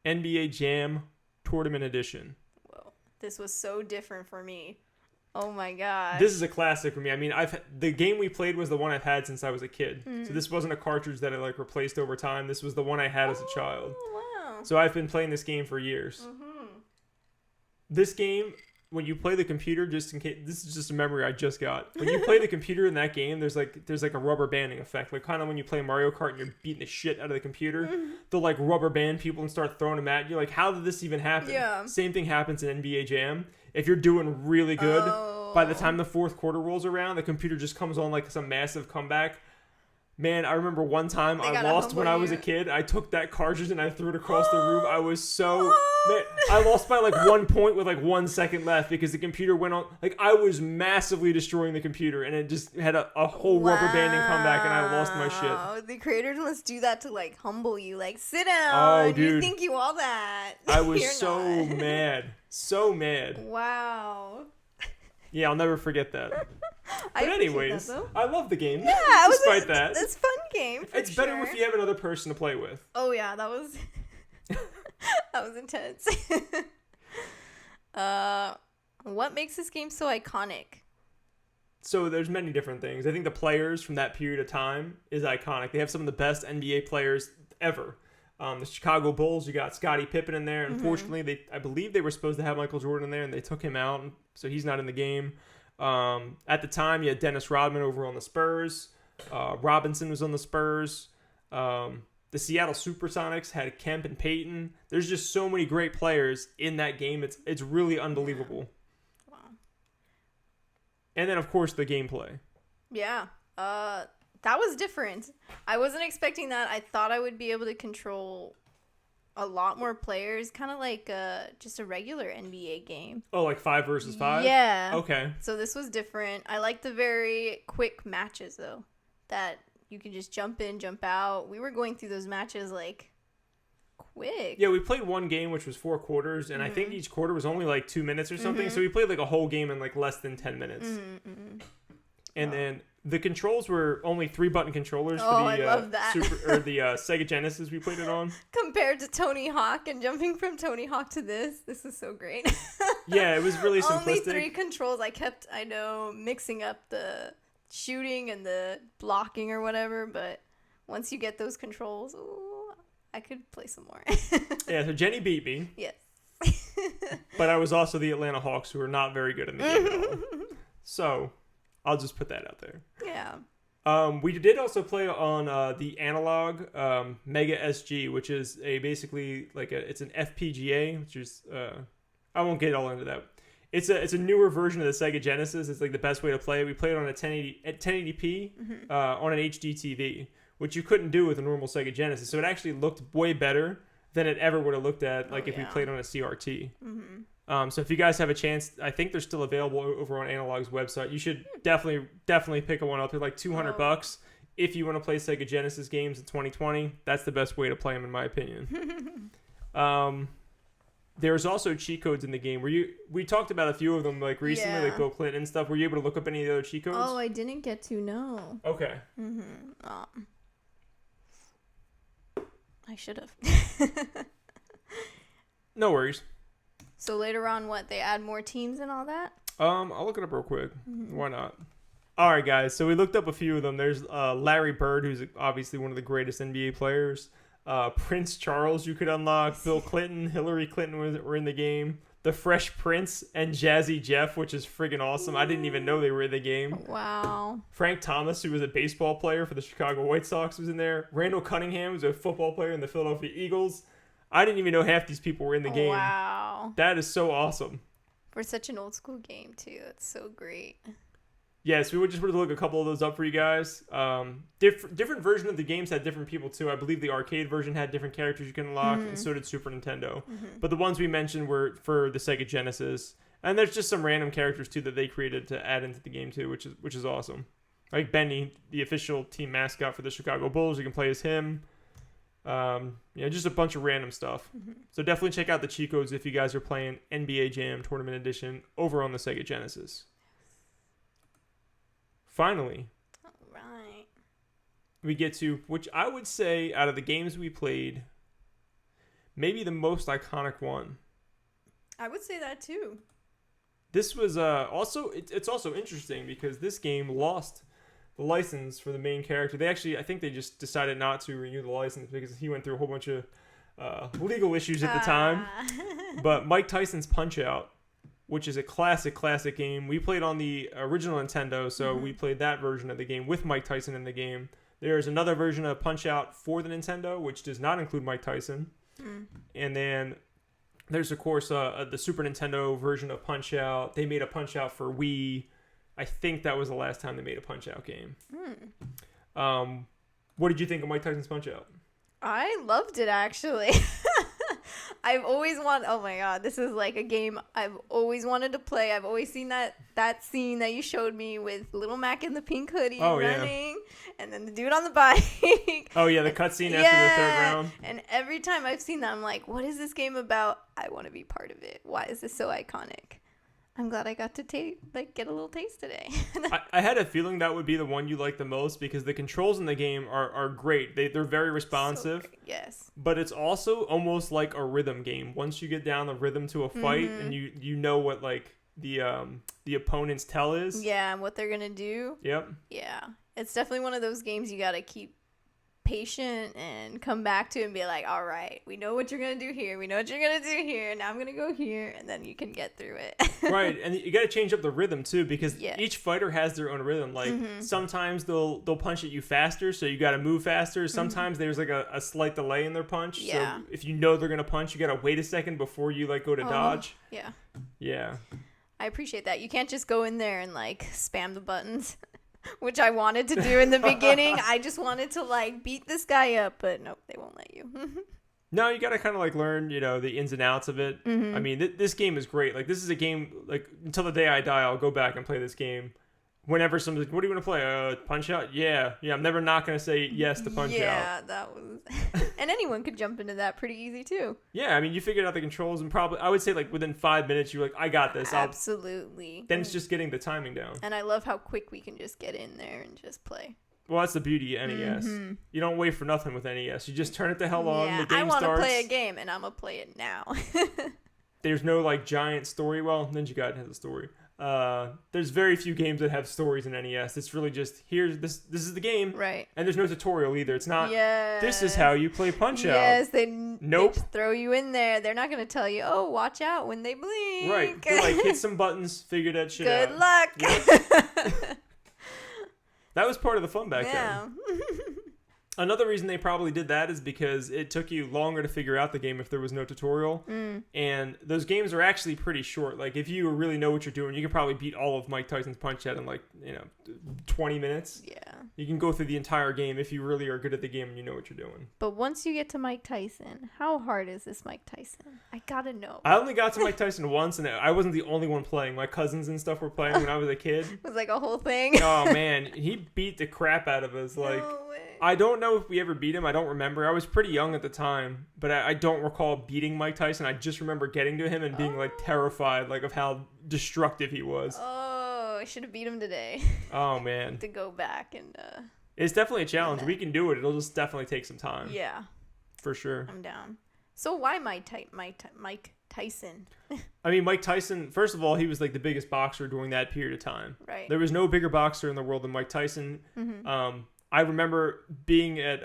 NBA Jam Tournament Edition. Whoa. This was so different for me. Oh my god. This is a classic for me. I mean, the game we played was the one I've had since I was a kid. So this wasn't a cartridge that I like replaced over time. This was the one I had as a child. Wow. So I've been playing this game for years. This game, when you play the computer, just in case, this is just a memory I just got. When you play the computer in that game, there's like a rubber banding effect, like kind of when you play Mario Kart and you're beating the shit out of the computer. They'll like rubber band people and start throwing them at you. Like, how did this even happen? Yeah. Same thing happens in NBA Jam. If you're doing really good, by the time the fourth quarter rolls around, the computer just comes on like some massive comeback. Man, I remember one time I lost when I was a kid. I took that cartridge and I threw it across the room. I was so... Man, I lost by like 1 point with like 1 second left because the computer went on... Like, I was massively destroying the computer and it just had a whole rubber banding comeback and I lost my shit. The creators must do that to like humble you. Like, sit down. Oh, dude. You think you all that. I was so mad. So mad. Wow. Yeah, I'll never forget that. But anyways, I love the game. Yeah, despite that. It's a fun game. It's better if you have another person to play with. Oh yeah, that was that was intense. What makes this game so iconic? So there's many different things. I think the players from that period of time is iconic. They have some of the best NBA players ever. The Chicago Bulls, you got Scottie Pippen in there. Unfortunately, I believe they were supposed to have Michael Jordan in there, and they took him out, so he's not in the game. At the time, you had Dennis Rodman over on the Spurs. Robinson was on the Spurs. The Seattle Supersonics had Kemp and Payton. There's just so many great players in that game. It's really unbelievable. Wow. And then, of course, the gameplay. Yeah. That was different. I wasn't expecting that. I thought I would be able to control a lot more players, kind of like just a regular NBA game. Oh, like 5 versus 5? Yeah. Okay. So this was different. I like the very quick matches, though, that you can just jump in, jump out. We were going through those matches, like, quick. Yeah, we played one game, which was 4 quarters, and I think each quarter was only like 2 minutes or something, so we played like a whole game in like less than 10 minutes. And then the controls were only 3-button controllers for the I love that. the Sega Genesis we played it on. Compared to Tony Hawk and jumping from Tony Hawk to this is so great. Yeah, it was really simplistic. Only 3 controls. I know, mixing up the shooting and the blocking or whatever, but once you get those controls, ooh, I could play some more. Yeah, so Jenny beat me. Yes. But I was also the Atlanta Hawks, who are not very good in the game at all. So I'll just put that out there. Yeah. We did also play on the analog Mega SG, which is basically like it's an FPGA, which is I won't get all into that. It's a newer version of the Sega Genesis. It's like the best way to play it. We played it on a 1080p on an HD TV, which you couldn't do with a normal Sega Genesis. So it actually looked way better than it ever would have looked at if we played on a CRT. So if you guys have a chance, I think they're still available over on Analog's website. You should definitely pick one up. They're like $200 if you want to play Sega Genesis games in 2020. That's the best way to play them, in my opinion. There's also cheat codes in the game. We talked about a few of them like recently, like Bill Clinton and stuff. Were you able to look up any of the other cheat codes? Oh, I didn't get to know. Okay. I should have. No worries. So later on, they add more teams and all that? I'll look it up real quick. Why not? All right, guys. So we looked up a few of them. There's Larry Bird, who's obviously one of the greatest NBA players. Prince Charles, you could unlock. Bill Clinton, Hillary Clinton were in the game. The Fresh Prince and Jazzy Jeff, which is friggin' awesome. I didn't even know they were in the game. Wow. Frank Thomas, who was a baseball player for the Chicago White Sox, was in there. Randall Cunningham was a football player in the Philadelphia Eagles. I didn't even know half these people were in the game. Wow. That is so awesome. For such an old school game, too. It's so great. Yes, we would just look a couple of those up for you guys. Different version of the games had different people, too. I believe the arcade version had different characters you can unlock, and so did Super Nintendo. But the ones we mentioned were for the Sega Genesis. And there's just some random characters, too, that they created to add into the game, too, which is awesome. Like Benny, the official team mascot for the Chicago Bulls. You can play as him. Just a bunch of random stuff. So definitely check out the cheat codes if you guys are playing NBA Jam Tournament Edition over on the Sega Genesis. Finally, all right, we get to, which I would say out of the games we played, maybe the most iconic one. I would say that too. This was also it's also interesting because this game lost the license for the main character. They actually, I think they just decided not to renew the license because he went through a whole bunch of legal issues at the time. But Mike Tyson's Punch-Out, which is a classic game. We played on the original Nintendo, so we played that version of the game with Mike Tyson in the game. There's another version of Punch-Out for the Nintendo, which does not include Mike Tyson. And then there's, of course, the Super Nintendo version of Punch-Out. They made a Punch-Out for Wii. I think that was the last time they made a Punch-Out game. What did you think of Mike Tyson's Punch-Out? I loved it, actually. I've always wanted... Oh, my God. This is like a game I've always wanted to play. I've always seen that scene that you showed me with Little Mac in the pink hoodie running. Yeah. And then the dude on the bike. Oh, yeah. The cutscene after the third round. And every time I've seen that, I'm like, what is this game about? I want to be part of it. Why is this so iconic? I'm glad I got to get a little taste today. I had a feeling that would be the one you like the most because the controls in the game are great. They're very responsive. So yes. But it's also almost like a rhythm game. Once you get down the rhythm to a fight and you know what like the opponent's tell is. Yeah, and what they're gonna do. Yep. Yeah, it's definitely one of those games you gotta keep patient and come back to and be like, all right, we know what you're gonna do here, we know what you're gonna do here, now I'm gonna go here, and then you can get through it. Right, and you got to change up the rhythm too because each fighter has their own rhythm. Like sometimes they'll punch at you faster, so you got to move faster. Sometimes there's like a slight delay in their punch, so if you know they're gonna punch, you got to wait a second before you like go to dodge. Yeah, I appreciate that. You can't just go in there and like spam the buttons. Which I wanted to do in the beginning. I just wanted to like beat this guy up, but nope, they won't let you. No, you got to kind of like learn, the ins and outs of it. I mean, this game is great. Like this is a game like until the day I die, I'll go back and play this game. Whenever somebody's like, what do you want to play? Punch-Out? Yeah. I'm never not going to say yes to Punch-Out. Yeah, that was... And anyone could jump into that pretty easy, too. Yeah, I mean, you figured out the controls and probably... I would say, like, within 5 minutes, you're like, I got this. Absolutely. Then it's just getting the timing down. And I love how quick we can just get in there and just play. Well, that's the beauty of NES. You don't wait for nothing with NES. You just turn it the hell on, the game starts. I want to play a game, and I'm going to play it now. There's no, like, giant story. Well, Ninja Gaiden has a story. There's very few games that have stories in NES. It's really just this is the game, right? And there's no tutorial either. It's not. This is how you play Punch-Out. Yes, they just throw you in there. They're not gonna tell you, oh, watch out when they blink. Right. They're like, hit some buttons, figure that shit out. Good luck. Yep. That was part of the fun back then. Another reason they probably did that is because it took you longer to figure out the game if there was no tutorial. And those games are actually pretty short. Like, if you really know what you're doing, you can probably beat all of Mike Tyson's Punch-Out in, 20 minutes. Yeah. You can go through the entire game if you really are good at the game and you know what you're doing. But once you get to Mike Tyson, how hard is this Mike Tyson? I gotta know. I only got to Mike Tyson once, and I wasn't the only one playing. My cousins and stuff were playing when I was a kid. It was like a whole thing. Oh, man. He beat the crap out of us. Like, no way. I don't know if we ever beat him. I don't remember. I was pretty young at the time, but I don't recall beating Mike Tyson. I just remember getting to him and being terrified, of how destructive he was. Oh, I should have beat him today. Oh man, to go back and. It's definitely a challenge. We can do it. It'll just definitely take some time. Yeah, for sure. I'm down. So why Mike Tyson? I mean, Mike Tyson. First of all, he was the biggest boxer during that period of time. Right. There was no bigger boxer in the world than Mike Tyson. I remember being at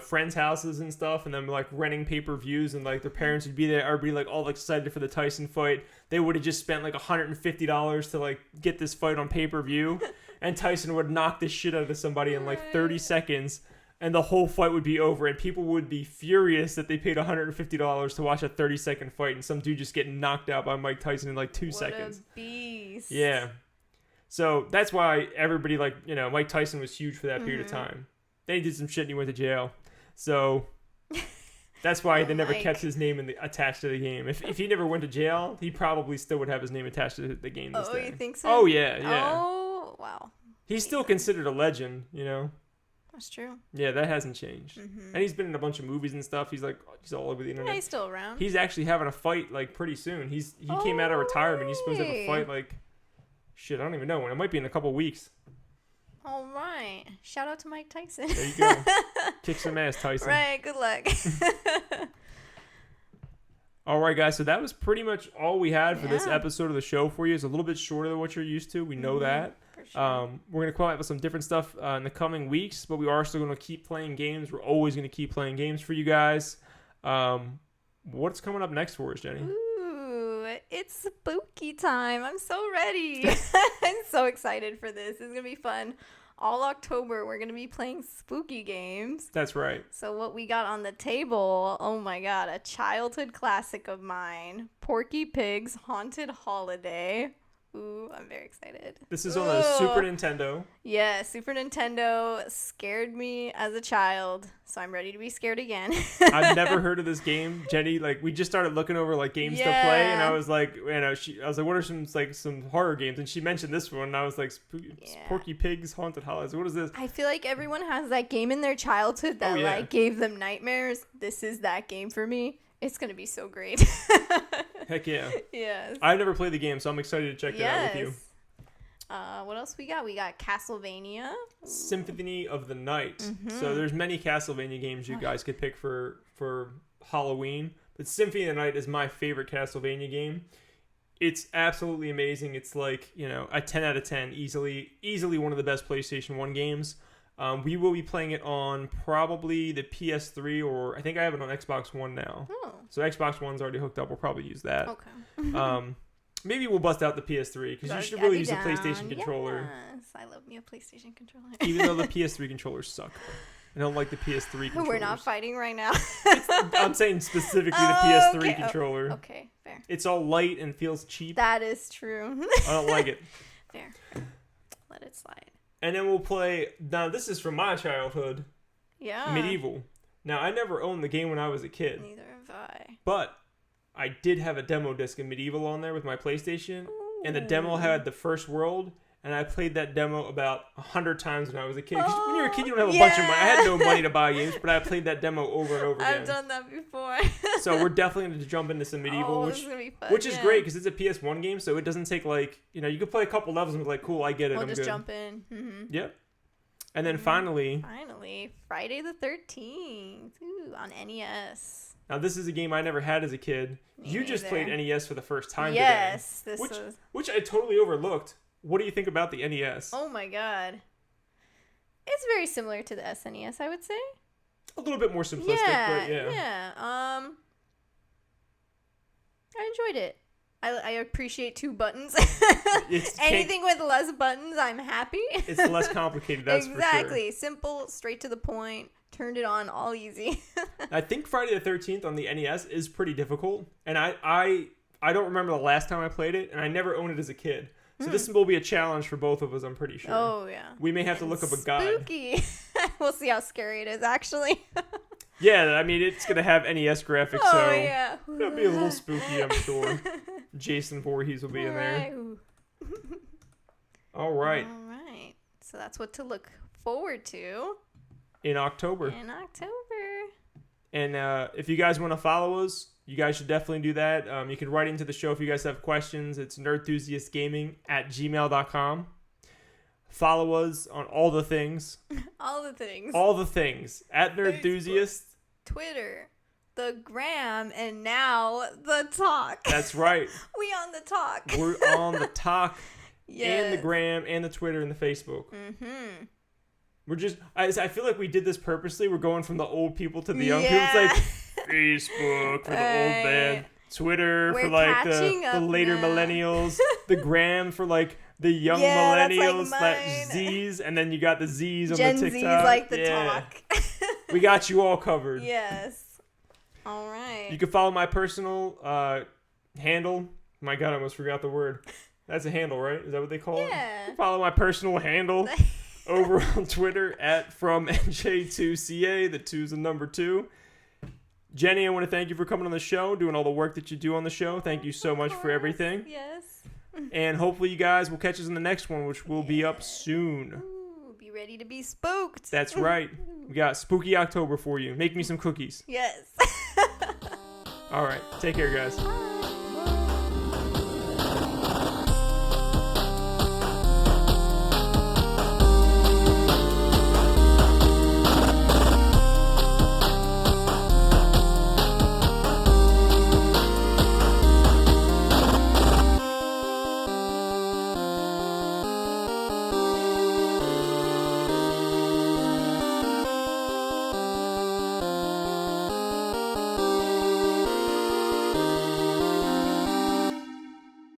friends' houses and stuff, and them renting pay-per-views, and their parents would be there. I'd be all excited for the Tyson fight. They would have just spent $150 to get this fight on pay-per-view, and Tyson would knock the shit out of somebody in 30 seconds, and the whole fight would be over, and people would be furious that they paid $150 to watch a 30-second fight, and some dude just getting knocked out by Mike Tyson in 2 seconds. What a beast! Yeah. So that's why everybody Mike Tyson was huge for that period of time. Then he did some shit and he went to jail. So that's why they never kept his name attached to the game. If he never went to jail, he probably still would have his name attached to the game this day. Oh, you think so? Oh, yeah. Oh, wow. He's still considered a legend, That's true. Yeah, that hasn't changed. And he's been in a bunch of movies and stuff. He's he's all over the internet. Yeah, he's still around. He's actually having a fight pretty soon. He came out of retirement. He's supposed to have a fight shit, I don't even know when. It might be in a couple weeks. All right. Shout out to Mike Tyson. There you go. Kick some ass, Tyson. Right. Good luck. All right, guys. So that was pretty much all we had for this Yeah. episode of the show for you. It's a little bit shorter than what you're used to. We know that. For sure. We're going to come out with some different stuff in the coming weeks, but we are still going to keep playing games. We're always going to keep playing games for you guys. What's coming up next for us, Jenny? Ooh, it's spooky time. I'm so ready. I'm so excited for this. It's going to be fun. All October, we're going to be playing spooky games. That's right. So what we got on the table, oh my god, a childhood classic of mine, Porky Pig's Haunted Holiday. Ooh, I'm very excited. This is on the Super Nintendo. Yeah, Super Nintendo scared me as a child, so I'm ready to be scared again. I've never heard of this game, Jenny. Like, we just started looking over like games to play, and I was like, I was like, what are some horror games? And she mentioned this one, and I was like, Porky Pig's Haunted Holidays. What is this? I feel like everyone has that game in their childhood that like gave them nightmares. This is that game for me. It's gonna be so great. Heck yeah. Yes. I've never played the game, so I'm excited to check it out with you. What else we got? We got Castlevania. Symphony of the Night. Mm-hmm. So there's many Castlevania games you guys could pick for Halloween, but Symphony of the Night is my favorite Castlevania game. It's absolutely amazing. It's like, a 10 out of 10, easily one of the best PlayStation 1 games. We will be playing it on probably the PS3, or I think I have it on Xbox One now. Oh. So Xbox One's already hooked up. We'll probably use that. Okay. Maybe we'll bust out the PS3 because you should really use a PlayStation controller. Yes, I love me a PlayStation controller. Even though the PS3 controllers suck. I don't like the PS3 controllers. We're not fighting right now. I'm saying specifically the PS3 controller. Okay, fair. It's all light and feels cheap. That is true. I don't like it. Fair. Let it slide. And then we'll play. Now, this is from my childhood. Yeah. Medieval. Now, I never owned the game when I was a kid. Neither have I. But I did have a demo disc of Medieval on there with my PlayStation. Ooh. And the demo had the first world. And I played that demo about 100 times when I was a kid. 'Cause when you're a kid, you don't have a bunch of money. I had no money to buy games, but I played that demo over and over again. I've done that before. So we're definitely going to jump into some Medieval, this is gonna be fun. which is great because it's a PS1 game, so it doesn't take you could play a couple levels and be like, cool, I get it, we'll I'm just good. jump in. Mm-hmm. Yep. And then finally, Friday the 13th. Ooh, on NES. Now this is a game I never had as a kid. You just played NES for the first time yes, today. Which I totally overlooked. What do you think about the NES? Oh my god. It's very similar to the SNES, I would say. A little bit more simplistic, but yeah. Yeah. I enjoyed it. I appreciate 2 buttons. Anything with less buttons, I'm happy. It's less complicated, that's for sure. Exactly. Simple, straight to the point. Turned it on, all easy. I think Friday the 13th on the NES is pretty difficult. And I don't remember the last time I played it, and I never owned it as a kid. So this will be a challenge for both of us, I'm pretty sure. Oh, yeah. We may have to look up a guide. Spooky. We'll see how scary it is, actually. Yeah, I mean, it's going to have NES graphics, so yeah. It'll be a little spooky, I'm sure. Jason Voorhees will be in there. All right. All right. So that's what to look forward to. In October. And if you guys want to follow us, you guys should definitely do that. You can write into the show if you guys have questions. It's nerdthusiastgaming@gmail.com. Follow us on all the things. All the things. All the things. At Nerdthusiast. Twitter. The gram. And now the talk. That's right. We on the talk. We're on the talk. Yes. And the gram and the Twitter and the Facebook. Mm-hmm. We're just, I feel like we did this purposely. We're going from the old people to the young people. It's like Facebook for the old man, Twitter for like the later millennials, the gram for like the young millennials, that Z's, and then you got the Z's on Gen the TikTok. Z's like the talk. We got you all covered. Yes. All right. You can follow my personal handle. My God, I almost forgot the word. That's a handle, right? Is that what they call it? Yeah. Follow my personal handle. Over on Twitter at FromNJ2CA. The 2's the number 2. Jenny, I want to thank you for coming on the show, doing all the work that you do on the show. Thank you so much for everything. Yes. And hopefully you guys will catch us in the next one, which will be up soon. Ooh, be ready to be spooked. That's right. We got Spooky October for you. Make me some cookies. Yes. All right. Take care, guys. Bye.